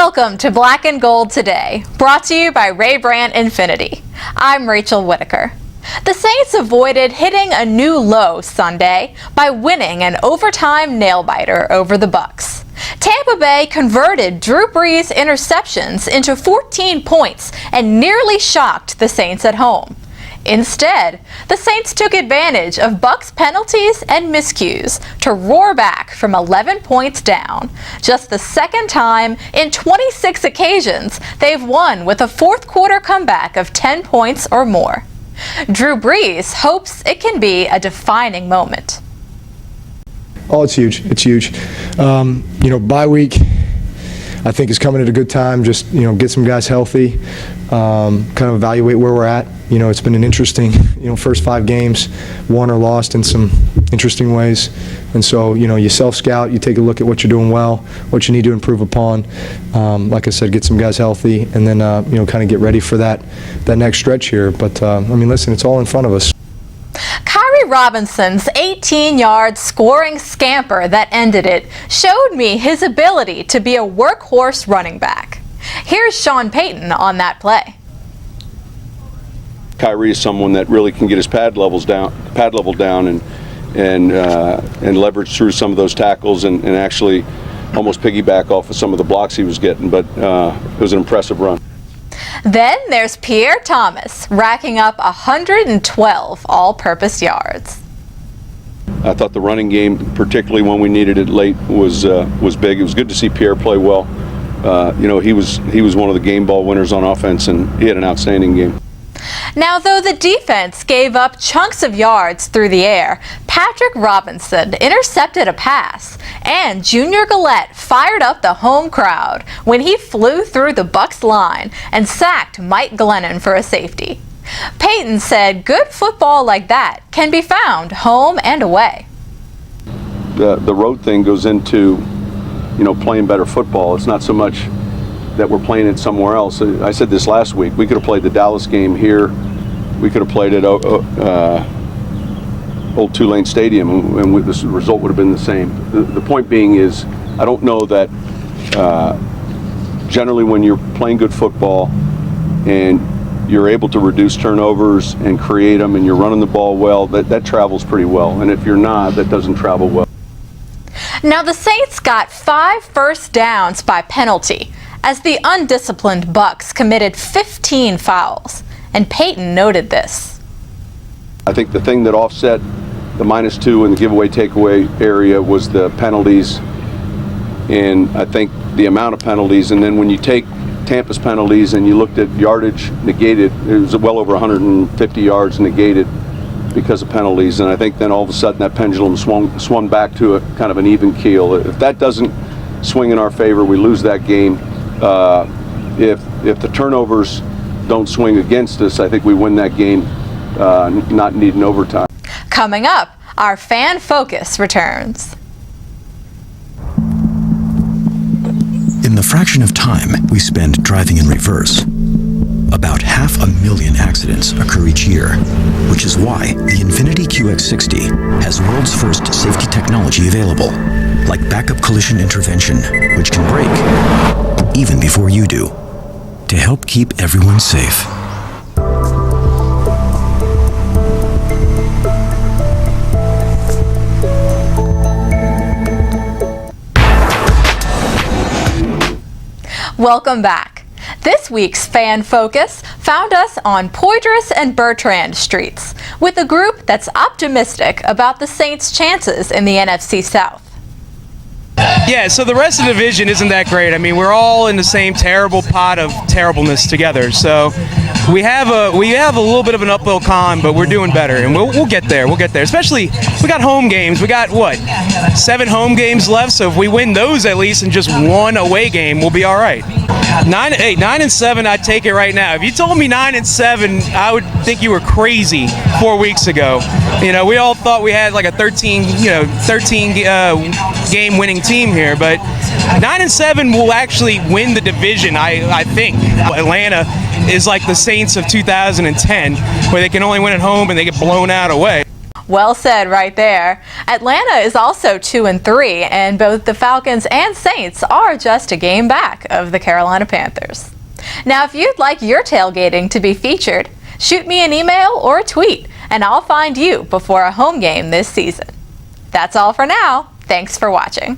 Welcome to Black and Gold Today, brought to you by Ray Brandt Infinity. I'm Rachel Whittaker. The Saints avoided hitting a new low Sunday by winning an overtime nail-biter over the Bucs. Tampa Bay converted Drew Brees' interceptions into 14 points and nearly shocked the Saints at home. Instead, the Saints took advantage of Bucs penalties and miscues to roar back from 11 points down. Just the second time in 26 occasions they've won with a fourth quarter comeback of 10 points or more. Drew Brees hopes it can be a defining moment. Oh, it's huge. It's huge. Bye week, I think, is coming at a good time. Just, get some guys healthy, kind of evaluate where we're at. It's been an interesting, first 5 games, won or lost in some interesting ways. And so, you self-scout, you take a look at what you're doing well, what you need to improve upon. Like I said, get some guys healthy, and then, kind of get ready for that next stretch here. But, listen, it's all in front of us. Robinson's 18-yard scoring scamper that ended it showed me his ability to be a workhorse running back. Here's Sean Payton on that play. Kyrie is someone that really can get his pad level down and leverage through some of those tackles and actually almost piggyback off of some of the blocks he was getting, but it was an impressive run. Then there's Pierre Thomas, racking up 112 all-purpose yards. I thought the running game, particularly when we needed it late, was big. It was good to see Pierre play well. He was one of the game ball winners on offense, and he had an outstanding game. Now, though the defense gave up chunks of yards through the air, Patrick Robinson intercepted a pass, and Junior Gillette fired up the home crowd when he flew through the Bucs line and sacked Mike Glennon for a safety. Payton said good football like that can be found home and away. The road thing goes into, playing better football. It's not so much that we're playing it somewhere else. I said this last week. We could have played the Dallas game here. We could have played at Old Tulane Stadium, and the result would have been the same. The point being is, I don't know that generally when you're playing good football and you're able to reduce turnovers and create them and you're running the ball well, that travels pretty well. And if you're not, that doesn't travel well. Now, the Saints got 5 first downs by penalty, as the undisciplined Bucs committed 15 fouls, and Payton noted this. I think the thing that offset the -2 in the giveaway takeaway area was the penalties, and I think the amount of penalties, and then when you take Tampa's penalties and you looked at yardage negated, it was well over 150 yards negated because of penalties, and I think then all of a sudden that pendulum swung back to a kind of an even keel. If that doesn't swing in our favor, we lose that game. If the turnovers don't swing against us, I think we win that game, not needing overtime. Coming up, our Fan Focus returns. In the fraction of time we spend driving in reverse, about 500,000 accidents occur each year, which is why the Infiniti QX60 has world's first safety technology available, like backup collision intervention, which can brake even before you do, to help keep everyone safe. Welcome back. This week's Fan Focus found us on Poydras and Bertrand Streets with a group that's optimistic about the Saints' chances in the NFC South. Yeah, so the rest of the division isn't that great. I mean, we're all in the same terrible pot of terribleness together. So we have a little bit of an uphill climb, but we're doing better, and we'll get there. We'll get there. Especially, we got home games. We got 7 home games left. So if we win those at least and just 1 away game, we'll be all right. 9-7, I'd take it right now. If you told me 9-7, I would think you were crazy 4 weeks ago. We all thought we had like a 13 game winning team here, but 9-7 will actually win the division. I think Atlanta is like the Saints of 2010, where they can only win at home and they get blown out away. Well said right there. Atlanta is also 2-3, and both the Falcons and Saints are just a game back of the Carolina Panthers. Now, if you'd like your tailgating to be featured, shoot me an email or a tweet, and I'll find you before a home game this season. That's all for now. Thanks for watching.